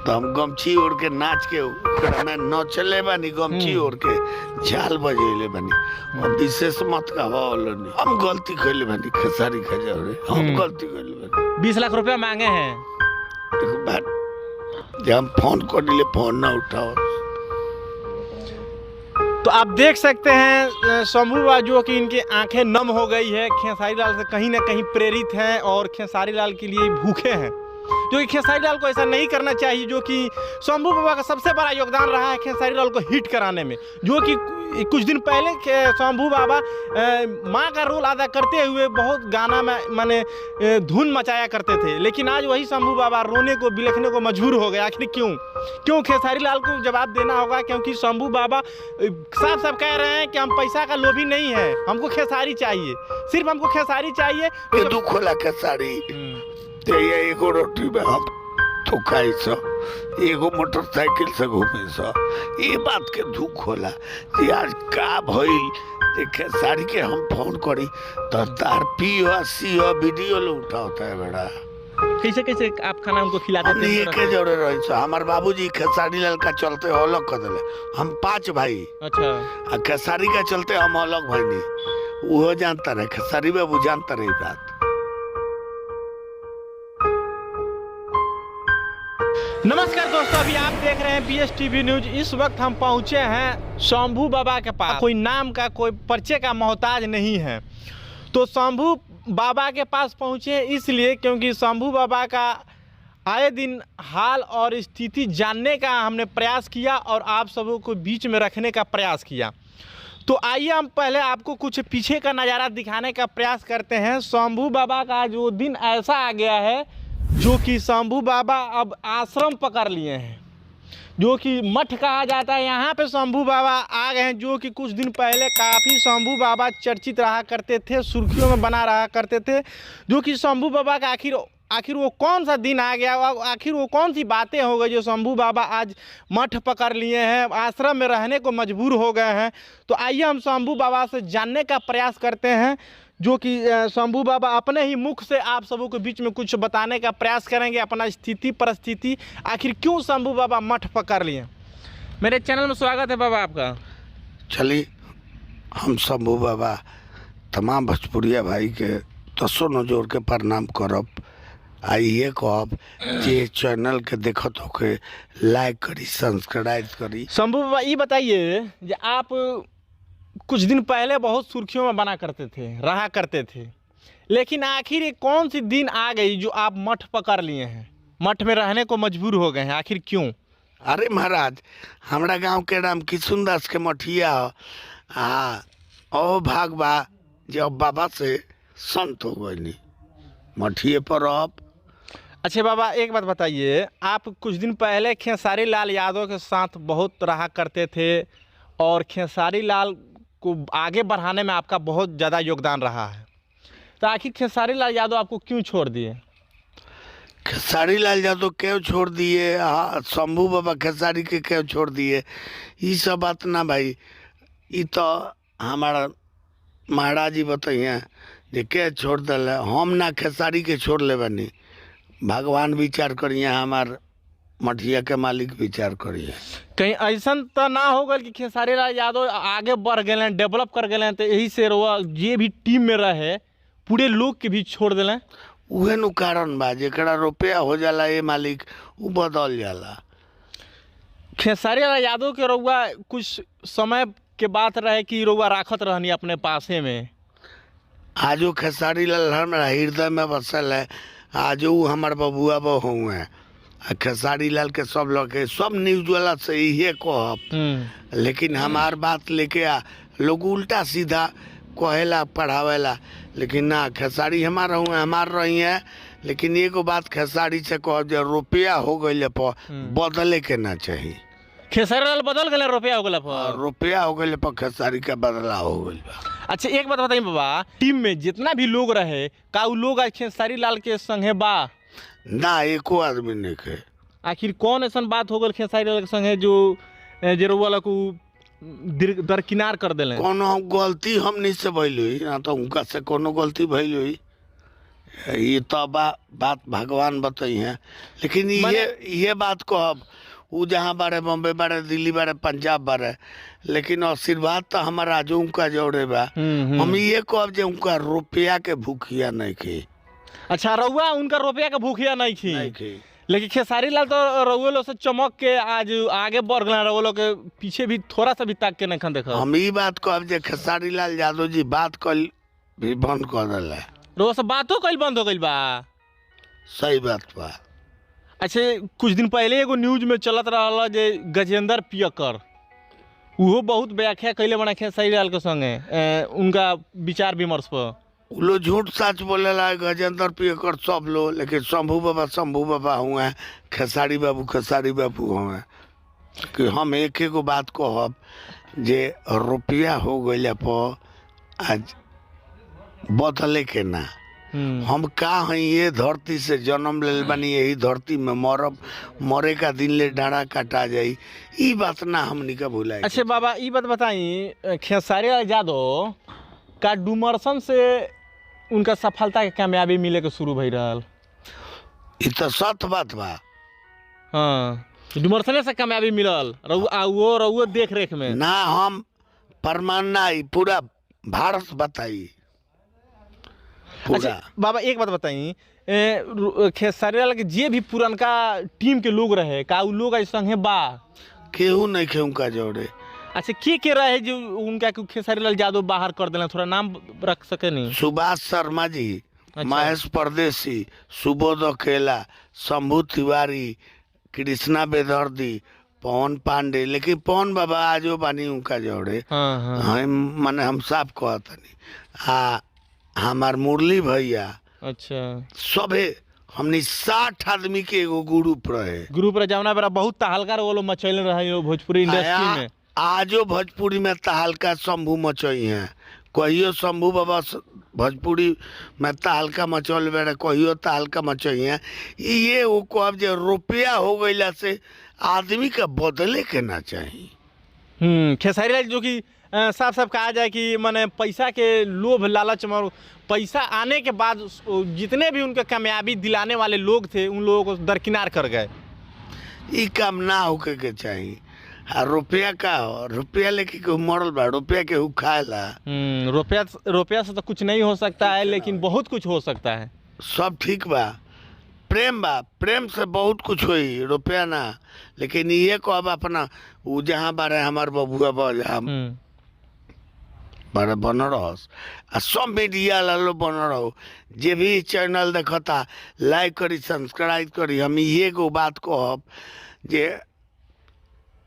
तो हम गमछी ओढ़ के नाच के में न चले बानी, गमछी ओढ़ के झाल बजेले बानी। हम विशेष मत का नहीं, हम गलती कैले बानी। खेसारी खजौरे हम गलती कैले बानी। 20 लाख रुपया मांगे हैं। देखो बात, जब हम फोन कर दिले फोन ना उठाओ। तो आप देख सकते हैं शंभू बाबा जो कि इनकी आंखें नम हो गई है, खेसारी लाल से कहीं ना कहीं प्रेरित हैं और खेसारी लाल के लिए भूखे हैं, जो कि खेसारी लाल को ऐसा नहीं करना चाहिए। जो कि शंभू बाबा का सबसे बड़ा योगदान रहा है खेसारी लाल को हिट कराने में। जो कि कुछ दिन पहले शंभू बाबा माँ का रोल अदा करते हुए बहुत गाना में माने धुन मचाया करते थे, लेकिन आज वही शंभू बाबा रोने को बिलखने को मजबूर हो गए। आखिर क्यों खेसारी लाल को जवाब देना होगा, क्योंकि शंभू बाबा साफ साफ कह रहे हैं कि हम पैसा का लोभी नहीं है, हमको खेसारी चाहिए, सिर्फ हमको खेसारी चाहिए। दुख होला खेसारी ये एगो रोटी में हम तो खाई सो, एगो मोटरसाइकिल से घूमे सो, ये बात के दुख होला कि आज का भइल। खेसारी के हम फोन करी तो तार पियो सीओ वीडियो लो उठाता है बेड़ा। कैसे कैसे आप खाना उनको खिलाते थे? ये के जोड़े रही सो हमार बाबूजी खेसारी लाल का चलते अलग कर दिले, हम 5 भाई। अच्छा। खेसारी का चलते हम अलग भाई नहीं, वो जानता रहे, खेसारी बाबू जानता रही बात। नमस्कार दोस्तों, अभी आप देख रहे हैं BSTV न्यूज। इस वक्त हम पहुंचे हैं शंभू बाबा के पास। कोई नाम का कोई परिचय का मोहताज नहीं है, तो शंभू बाबा के पास पहुंचे इसलिए क्योंकि शंभू बाबा का आए दिन हाल और स्थिति जानने का हमने प्रयास किया और आप सबों को बीच में रखने का प्रयास किया। तो आइए हम पहले आपको कुछ पीछे का नज़ारा दिखाने का प्रयास करते हैं। शंभू बाबा का जो दिन ऐसा आ गया है जो कि शंभू बाबा अब आश्रम पकड़ लिए हैं, जो कि मठ कहा जाता है। यहाँ पे शंभू बाबा आ गए हैं, जो कि कुछ दिन पहले काफ़ी शंभू बाबा चर्चित रहा करते थे, सुर्खियों में बना रहा करते थे। जो कि शंभू बाबा का आखिर वो कौन सा दिन आ गया, आखिर वो कौन सी बातें हो गई जो शंभू बाबा आज मठ पकड़ लिए हैं, आश्रम में रहने को मजबूर हो गए हैं। तो आइए हम शंभू बाबा से जानने का प्रयास करते हैं, जो कि शंभू बाबा अपने ही मुख से आप सबों के बीच में कुछ बताने का प्रयास करेंगे, अपना स्थिति परिस्थिति, आखिर क्यों शंभू बाबा मठ पकड़ लिए। मेरे चैनल में स्वागत है बाबा आपका। चलिए हम शंभू बाबा तमाम भोजपुरिया भाई के दसों नजोर के प्रणाम करब। आइए कहब जे चैनल के देखत होके लाइक करी, सब्सक्राइब करी। शंभू बाबा ये बताइए कि आप कुछ दिन पहले बहुत सुर्खियों में बना करते थे, रहा करते थे, लेकिन आखिर एक कौन सी दिन आ गई जो आप मठ पकड़ लिए हैं, मठ में रहने को मजबूर हो गए हैं, आखिर क्यों? अरे महाराज, हमारा गांव के नाम किशुनदास के मठिया ओ भागबा जब बाबा से संत हो गई मठिए पर अब। अच्छा बाबा एक बात बताइए, आप कुछ दिन पहले खेसारी लाल यादव के साथ बहुत रहा करते थे और खेसारी लाल को आगे बढ़ाने में आपका बहुत ज़्यादा योगदान रहा है, तो आखिर खेसारी लाल यादव आपको क्यों छोड़ दिए? खेसारी लाल यादव क्यों छोड़ दिए? शंभू बाबा खेसारी के क्यों छोड़ दिए? ये सब बात ना भाई, ये तो हमारा महाराज जी बताइए जे के छोड़ दिल। हम ना खेसारी के छोड़ ले बनी, भगवान विचार करिए, हमार मठिया के मालिक विचार करिए। कहीं ऐसा तो ना होगा कि खेसारी लाल यादव आगे बढ़ गए, डेवलप कर गए, तो यही से ये भी टीम में रहे पूरे लोग के भी छोड़ दिले? उहे नु कारण बा, जेकरा रुपया हो जाला ये मालिक वो बदल जाला। खेसारी लाल यादव के रउआ कुछ समय के बात रहे कि रउआ राखत रहनी अपने पासे में। आज वो खेसारी लाल हमारा हृदय में बसल है, आज वो हमारे बबुआ बहु हैं। खेसारी लाल के सब लोग के सब न्यूज वाला से यही कहब, लेकिन हमार बात लेके लोग उल्टा सीधा कहेला पढ़ावेला, लेकिन ना खेसारी हमारा हुए हमार रही है। लेकिन एगो बात खेसारी से कह, जो रुपया हो गए पर बदले के ना चाहिए। खेसारी लाल बदल गए, रुपया हो गए पर? रुपया हो गए पर खेसारी का बदला हो गए। अच्छा एक बात बताइए बाबा, टीम में जितना भी लोग रहे का वो लोग आज खेसारी लाल के संगे बा? ना एको आदमी नहीं के। आखिर कौन ऐसा बात हो गई खेसारी लाल के संगे जो वाला को दरकिनार कर दिले? कोनो गलती हमनी से भइल हुई ना, तो उनका से कोनो गलती भइल हुई? ये तो बात भगवान बताई है, लेकिन ये बात को अब वो जहाँ बारे बॉम्बे बारे दिल्ली बारे पंजाब बारे, लेकिन आशीर्वाद तो हमारा आज उनका जोड़े बा। हम ये कहब जे उनका रुपया के भूखिया नहीं खी। अच्छा, रउआ उनका रुपया के भूखिया नहीं खी। लेकिन खेसारी लाल तो रउआ लोग से चमक के आज आगे बढ़ गए, रउआ लोग के पीछे भी थोड़ा सा भी ताक के नहीं देखा। हम ये बात कहब जे खेसारी लाल यादव जी बात कल भी बंद कर दिला। रउआ से बातों कल बंद हो गई बा। सही बात बा। अच्छा, कुछ दिन पहले एगो न्यूज में चलत रहा जे गजेंद्र पियकर वो बहुत व्याख्या कैले बना खेसारी लाल के संगे उनका विचार विमर्श पर। लोग झूठ सच बोलेला गजेंद्र पियकर सब लोग, लेकिन शंभू बाबा हुए, खेसारी बाबू हुए। कि हम एक बात कहब जे रुपया हो गया पर आज बदले के ना। हम का हैं ये धरती से जन्म ले बनी, यही धरती में मरब, मरे का दिन ले डाँड़ा काटा जाई, ई बात ना हमनी का भूला। अच्छा बाबा, ई बात बताई, खेसारी लाल यादव का डुमरसन से उनका सफलता के कामयाबी मिले के शुरू भई रहल। ई तो सत बात बा। हाँ, डुमरसने से कामयाबी मिलल रउआ देख रेख में ना। हम प्रमाण ना, पूरा भारत बताई। अच्छा बाबा, एक बात बताई, खेसारी लाल के जे भी पुरनका टीम के लोग रहे का उ लोग संगे बा? केहू नहीं खे उनका जोड़े। अच्छा, के रहे जो उनका खेसारी लाल यादव बाहर कर देना, थोड़ा नाम रख सके नहीं? सुभाष शर्मा जी, महेश परदेसी, सुबोध अकेला, शंभू तिवारी, कृष्णा बेदर्दी, पवन पांडे। लेकिन पवन बाबा आजो बानी उनका जोड़े। माने हम साफ कहतनी हमार मुरली भैया। अच्छा, सबे हमनी 60 आदमी के एगो ग्रुप रहे जमुना बेरा बहुत तहलका वो लोग मचैल रहे भोजपुरी इंडस्ट्री में। आजो भोजपुरी में तहलका शंभू मचई है। कहियो शंभू बाबा भोजपुरी में तहलका मचौल बेरा, कहियो तहलका मचई है। ये वो कहब जे रुपया हो गईला से आदमी का बदले के ना चाहिए। खेसारी लाल जो कि साफ साफ कहा जाए कि माने पैसा के लोभ लालच में पैसा आने के बाद जितने भी उनके कामयाबी दिलाने वाले लोग थे उन लोगों को दरकिनार कर गए। ये काम ना होके के चाहिए। रुपया का हो, रुपया लेके केहू मरल बा, रुपया केहू खाएला। रुपया से तो कुछ नहीं हो सकता है, लेकिन बहुत कुछ हो सकता है। सब ठीक बा, प्रेम बा, प्रेम से बहुत कुछ होई, रुपया ना। लेकिन ये को अब अपना वो जहाँ बारे हमार बबुआ बा जहाँ बारे बन रहस, सब मीडिया लालो बन रहो। जे भी चैनल देखता लाइक करी, सब्सक्राइब करी। हम ये को बात कहब जे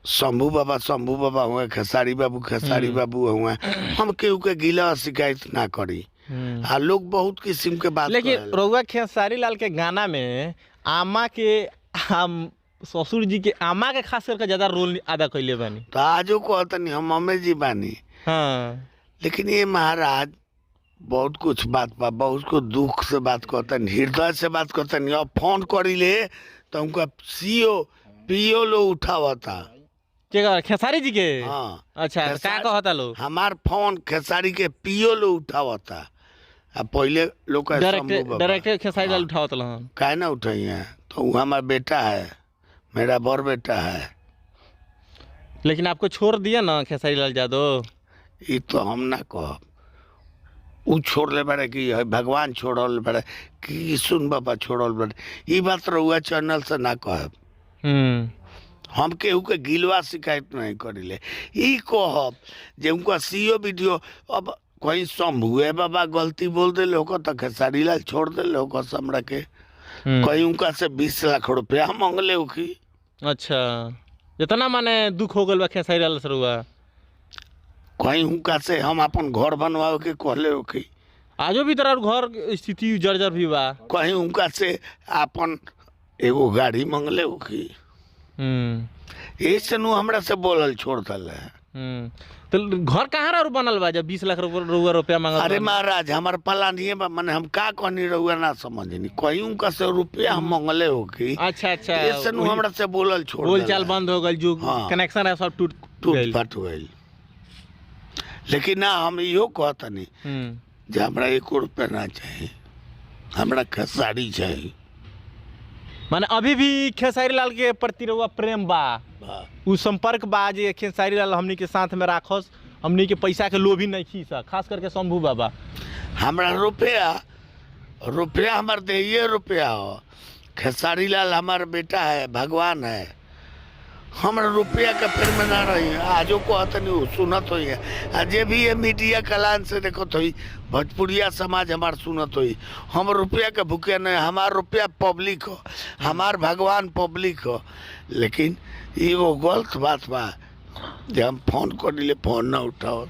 शंभू बाबा हुए, खेसारी बाबू हुए, हम केहू के गिला शिकायत ना करी। लोग बहुत किस्म के बात। लेकिन रउआ खेसारी लाल के गाना में आमा के ससुर जी के आमा के खास करके ज्यादा रोल अदा कैले बानी। तो आजो कहतनी हम अम्मे जी बानी। हाँ, लेकिन ये महाराज बहुत कुछ बात बा, बहुत कुछ दुख से बात करतन, हृदय से बात करतन। अब फोन करी ले तो उनका पीओ लो उठावता खेसारी जी के। हाँ, अच्छा, क्या कहता लोग? हमार फोन खेसारी के पीओ लो उठावता। अब पहले लोग डायरेक्ट खेसारी लाल उठावता काहे ना उठाई है? तो वो हमारा बेटा है, मेरा बड़ बेटा है। लेकिन आपको छोड़ दिया ना खेसारी लाल यादव? ये तो हम ना कहब, वो छोड़ ले बड़े कि भगवान छोड़ल बड़े कि सुन बाबा छोड़ल बड़े। ये बात रहुआ चैनल से ना कहब। हम केहू के गिलवा शिकायत नहीं करिले। ई कहब जे उनका सीओ वीडियो अब कहीं शंभुए बाबा गलती बोल दे लोग तो खेसारी लाल छोड़ दे लोग हमरा के। कहीं उनका से 20 लाख रुपया मांगले हो की। अच्छा, इतना माने दुख हो गल बा खेसारी लाल से रहुआ? कहीं उनका से हम अपन घर बनवाओ के कहले हो की। आजो भी तरह घर स्थिति जर्जर भी बा। कहीं उनका से अपन एगो गाड़ी मांगले हो की। ऐसे नु हमरा से बोलल छोड़ दल है। तो घर कहाँ रह बनल बा जब 20 लाख रुपया मांगल? अरे महाराज हमार प्लान बा, माने हम का कहनी रहुआ ना समझनी। कहीं उनका से रुपया हम मांगले हो की। अच्छा, ऐसे नु हमरा से बोलल छोड़ बोल चाल बंद हो गल, जो कनेक्शन है सब टूट फट गइल। लेकिन ना हम इहो कहतनी जे हमरा 1 रुपया ना चाहिए। हमरा खेसारी चाहिए। माने अभी भी खेसारी लाल के प्रति रहुआ प्रेम बा, उ संपर्क बा जे खेसारी लाल हमनी के साथ में राखस, हमनी के पैसा के लोभी नहीं खी सा, खास करके शंभू बाबा। हमरा रुपया हमार देहिए रुपया हो। खेसारी लाल हमार बेटा है, भगवान है। हमरा रुपया के फिर में ना रही आजो को नहीं सुनत हुई है। आज भी ये मीडिया कलान से देखो तो भोजपुरिया समाज हमार सुनत हुई। हम रुपया के भूखे नहीं, हमार रुपया पब्लिक हो, हमार भगवान पब्लिक हो। लेकिन एगो गलत बात बा जब हम फोन कर दिले फोन ना उठाओ।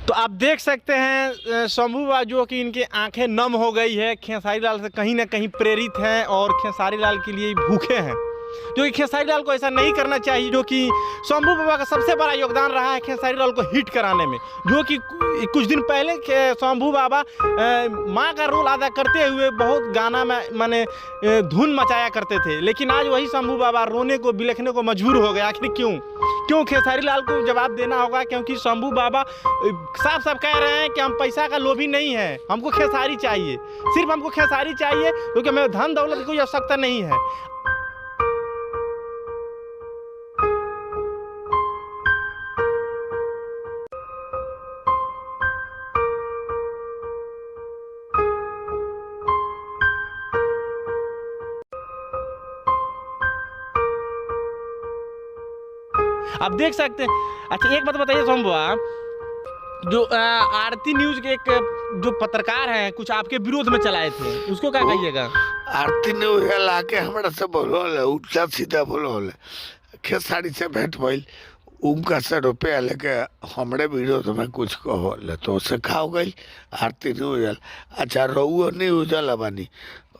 तो आप देख सकते हैं शंभू बाबा जो कि इनकी आंखें नम हो गई है, खेसारी लाल से कहीं ना कहीं प्रेरित हैं और खेसारी लाल के लिए भूखे हैं, जो कि खेसारी लाल को ऐसा नहीं करना चाहिए। जो कि शंभू बाबा का सबसे बड़ा योगदान रहा है खेसारी लाल को हिट कराने में। जो कि कुछ दिन पहले शंभू बाबा माँ का रोल अदा करते हुए बहुत गाना में माने धुन मचाया करते थे, लेकिन आज वही शंभू बाबा रोने को बिलखने को मजबूर हो गया। आखिर क्यों खेसारी लाल को जवाब देना होगा, क्योंकि शंभू बाबा साफ साफ कह रहे हैं कि हम पैसा का लोभी नहीं है, हमको खेसारी चाहिए, सिर्फ हमको खेसारी चाहिए, क्योंकि हमें धन दौलत की कोई आवश्यकता नहीं है। आप देख सकते हैं। अच्छा एक बात बताइए शंभू, जो आरती न्यूज के एक जो पत्रकार हैं कुछ आपके विरोध में चलाए थे, उसको क्या कहिएगा? आरती न्यूज लाके हमरा से बोलो उल्टा सीधा बोलो खेसारी से भेंट भइल, उनका से रुपया लेके हमरे विरोध में कुछ कहो तो उसे खाओ गई आरती न्यूज। अच्छा रहुआ न्यूज बानी,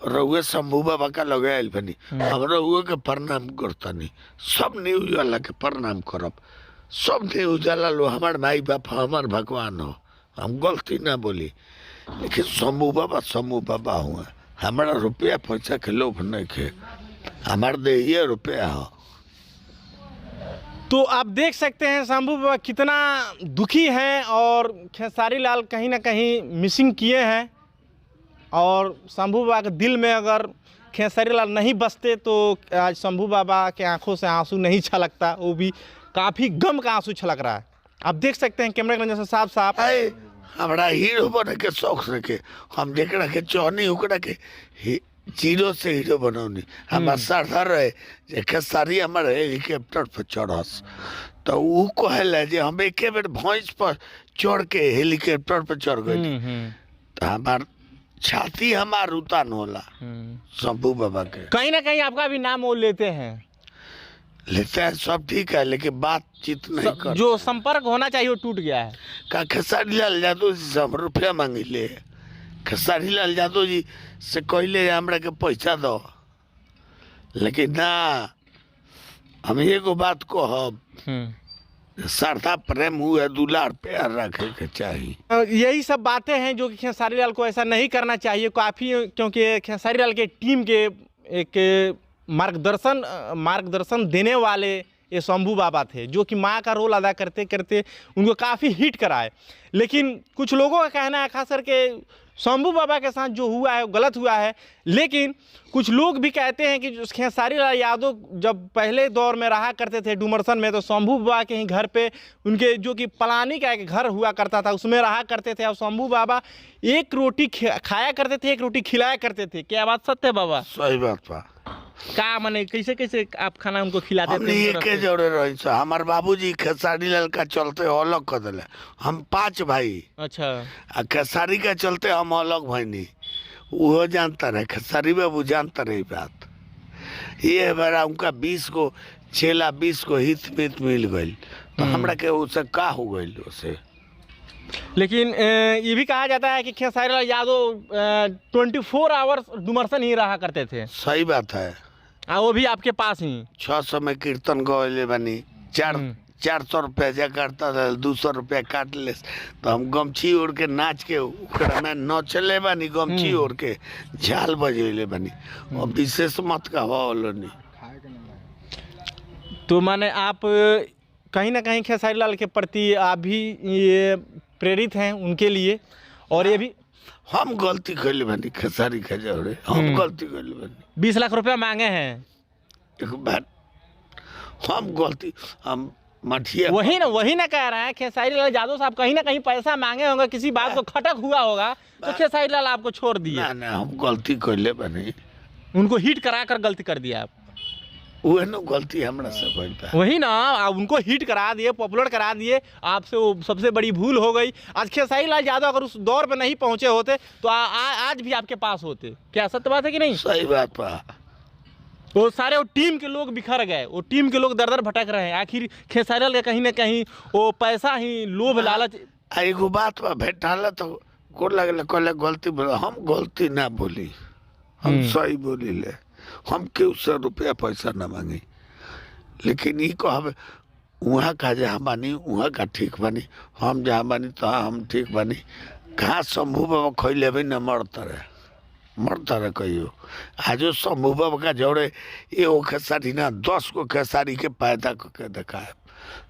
रहुए शंभू बाबा का लगे आयल बनी, हम रहुए के प्रणाम करतनी, सब न्यूज वाला के प्रणाम करब। सब न्यूज वाला लो हमार माई बाप हमार भगवान हो, हम गलती ना बोली। लेकिन शंभू बाबा हुआ, हमारा रुपया पैसा के लोभ नहीं के, हमार देहिए रुपया हो। तो आप देख सकते हैं शंभू बाबा कितना दुखी हैं और खेसारी लाल कहीं ना कहीं मिसिंग किए हैं। और शंभू बाबा के दिल में अगर खेसारी लाल नहीं बसते तो आज शंभू बाबा के आंखों से आंसू नहीं छलकता, वो भी काफ़ी गम का आंसू छलक रहा है। आप देख सकते हैं कैमरा के जैसे साफ हमारा हीरो बने के शौक रखे, हम जरा के चौनी उकड़ा के जीरो से हीरो बनौनी। हमारा सरदार रहे जे खेसारी हमारे हेलीकॉप्टर पर चढ़स तो वो कहले जे हम एक बेर भैंस पर चढ़ के हेलीकॉप्टर पर चढ़ गए तो हमार छाती हमार उतान होला। शंभू बाबा के कहीं ना कहीं आपका भी नाम वो लेते हैं सब ठीक है, लेकिन बातचीत नहीं कर, जो संपर्क होना चाहिए वो टूट गया है। का खेसारी लाल यादव जी से हम रुपया मांगिले, खेसारी लाल यादव जी से कहले हमरा के पैसा दो, लेकिन ना हम एगो बात कहब, श्रद्धा प्रेम हुए दुलार प्यार रखे के चाहिए। यही सब बातें हैं जो कि खेसारी लाल को ऐसा नहीं करना चाहिए काफ़ी, क्योंकि खेसारी लाल के टीम के एक मार्गदर्शन देने वाले ये शंभू बाबा थे, जो कि माँ का रोल अदा करते करते उनको काफ़ी हिट कराए। लेकिन कुछ लोगों का कहना है खास करके शंभू बाबा के साथ जो हुआ है वो गलत हुआ है, लेकिन कुछ लोग भी कहते हैं कि खेसारी लाल यादव जब पहले दौर में रहा करते थे डुमरसन में, तो शंभू बाबा के ही घर पे उनके जो कि पलानी का एक घर हुआ करता था उसमें रहा करते थे, और शंभू बाबा एक रोटी खाया करते थे, एक रोटी खिलाया करते थे। क्या बात सत्य है बाबा? सही बात बा। का माने कैसे कैसे आप खाना उनको खिलाते थे? के जोड़े रही हमार बाबूजी खेसारी लाल का चलते अलग कर दिले, हम 5 भाई। अच्छा। खेसारी का चलते हम अलग भैनी, वो जानता रहे, खेसारी बाबू जानता रही बात। ये बारा उनका 20 को चेला 20 को हित मित मिल गई, तो हमरा के उससे का हो गई उसे। लेकिन ये भी कहा जाता है कि खेसारी लाल यादव 24 आवर्स डुमरसन ही रहा करते थे। सही बात है। वो भी आपके पास ही 600 में कीर्तन गए बनी, 400 रुपया जा काटता था, 200 रुपया काट ले तो हम गमछी ओढ़ के नाच के में नचले बनी, गमछी ओढ़ के झाल बजेले बनी, और विशेष मत का नहीं। तो माने आप कहीं ना कहीं खेसारी लाल के प्रति आप भी ये प्रेरित हैं उनके लिए, और ये भी हम गलती कैले बानी खेसारी खजौड़े, हम गलती कैले बानी। 20 लाख रुपया मांगे हैं। एक बात हम गलती हम मठिया वही ना कह रहे हैं खेसारी लाल यादव साहब कहीं ना कहीं पैसा मांगे होंगे, किसी बात को खटक हुआ होगा तो खेसारी लाल आपको छोड़ दिए। ना हम गलती कैले बानी, उनको हिट करा कर गलती कर दिया आप। वह न गलती हमरा से भइल बा। वही ना, आप उनको हिट करा दिए, पॉपुलर करा दिए, आपसे वो सबसे बड़ी भूल हो गई। आज खेसारी लाल यादव अगर उस दौर पे नहीं पहुंचे होते तो आज भी आपके पास होते। क्या सत्य बात है कि नहीं? सही बात बा। वो सारे वो टीम के लोग बिखर गए, वो टीम के लोग दर दर भटक रहे हैं। आखिर खेसारी लाल का कहीं ना कहीं वो पैसा ही, लोभ लालच। एगो बात बा, भेटाला तो को लगल कहले गलती बोल, हम गलती ना बोली, हम सही बोली ले। हम केहू से रुपया पैसा ना मांगी, लेकिन ई कहब वहाँ का जहाँ बानी वहाँ का ठीक बानी, हम जहाँ बानी तो हम ठीक बानी। कहाँ शंभू बाबा खैले भी न मरता रहे कहियो। आजो शंभू बाबा का जोड़े एगो खेसारी ना 10 को खेसारी के पैदा करके दिखाए।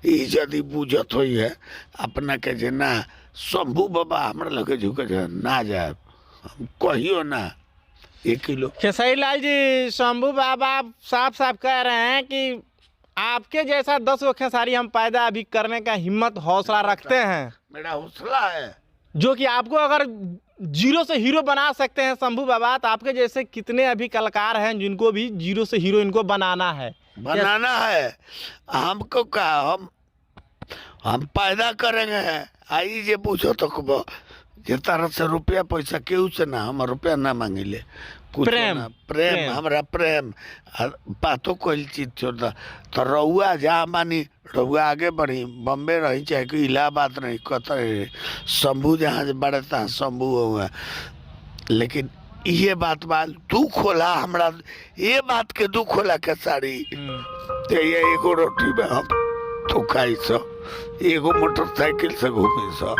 ई यदि बुझत हुई है अपना के जे ना शंभू बाबा हमरा लगे झुके ना जाए, हम कहियो ना 1 किलो। खेसारी लाल जी, शंभू बाबा साफ साफ कह रहे हैं कि आपके जैसा 10 गो खेसारी हम पैदा अभी करने का हिम्मत हौसला रखते हैं। मेरा हौसला है जो कि आपको अगर 0 से हीरो बना सकते हैं शंभू बाबा, तो आपके जैसे कितने अभी कलाकार हैं जिनको भी 0 से हीरो इनको बनाना है। हमको क्या, हम पैदा करेंगे। आई जे पूछो तो जे तरह से रुपया पैसा केहू से ना, हम रुपया ना मांगिले, कुछ प्रेम हमरा प्रेम बातों कोई चीज छोड़ दा। तो रउआ जहाँ मानी रउआ आगे बढ़ी, बम्बे रही चाहे कि इलाहाबाद रही, कतर शंभू जहाँ बड़े तहाँ शंभू हुआ। लेकिन ये बात दुख होला हमरा, ये बात के दुख होला खेसारी ते ये एगो रोटी में हम तो खाई सो, एगो मोटरसाइकिल से घूमी सो,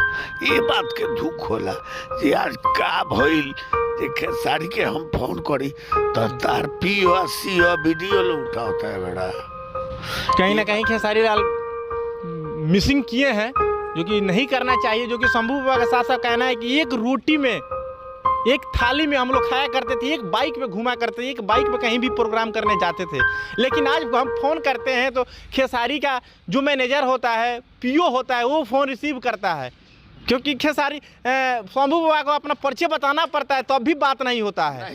ये बात के दुख होला। जे आज का भइल खेसारी के हम फोन करी तो तार POC वीडियो लो उठाता है बेड़ा। कहीं ना कहीं खेसारी लाल मिसिंग किए हैं, जो कि नहीं करना चाहिए। जो कि शंभू बाबा का साथ साथ कहना है कि एक रोटी में, एक थाली में हम लोग खाया करते थे, एक बाइक पे घुमा करते थे, एक बाइक पे कहीं भी प्रोग्राम करने जाते थे। लेकिन आज हम फ़ोन करते हैं तो खेसारी का जो मैनेजर होता है, PO होता है, वो फ़ोन रिसीव करता है। क्योंकि खेसारी शंभू बाबा को अपना परिचय बताना पड़ता है, तब भी बात नहीं होता है।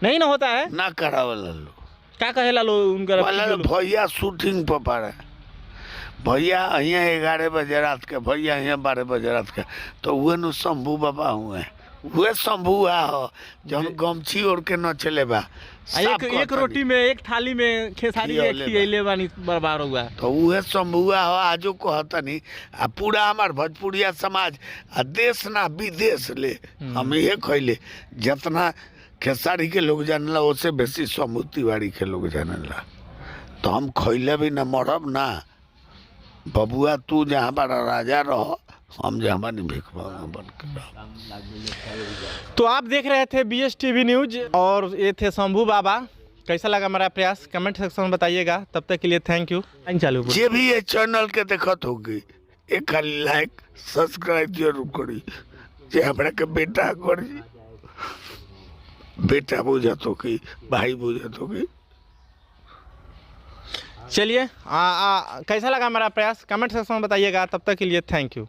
नहीं ना होता है ना करावल लो। क्या कहेला लो उनका भैया शूटिंग पर पड़े, भैया यहाँ 11 बजे रात के, भैया यहाँ 12 बजे रात के, तो वह नु शंभू बाबा हुए, वह शंभू हो जब गमछी ओढ़ के न चले बा। एक रोटी में, एक थाली में खेसारी खियले बानी बर्बाद हुआ, तो वह शंभुआ हो। आजो कहतनी आ पूरा हमार भोजपुरिया समाज आ देश ना विदेश ले हम ये खैले, जितना खेसारी के लोग जानला उससे बेसी शंभू तिवारी के लोग जानला। तो हम खैले भी ना मरब ना। बबुआ तू जहाँ बड़ा राजा रहो, हम जहाँ बनी भिख बन के। तो आप देख रहे थे BSTV न्यूज और ये थे शंभू बाबा। कैसा लगा हमारा प्रयास कमेंट सेक्शन में बताइएगा। तब तक के लिए थैंक यू। चालू जे भी ये चैनल के देखत होगी एक खाली लाइक सब्सक्राइब जरूर करी। जे हमरा के बेटा करी, बेटा बुझत होगी, भाई बुझत होगी। चलिए कैसा लगा हमारा प्रयास कमेंट सेक्शन में बताइएगा। तब तक के लिए थैंक यू।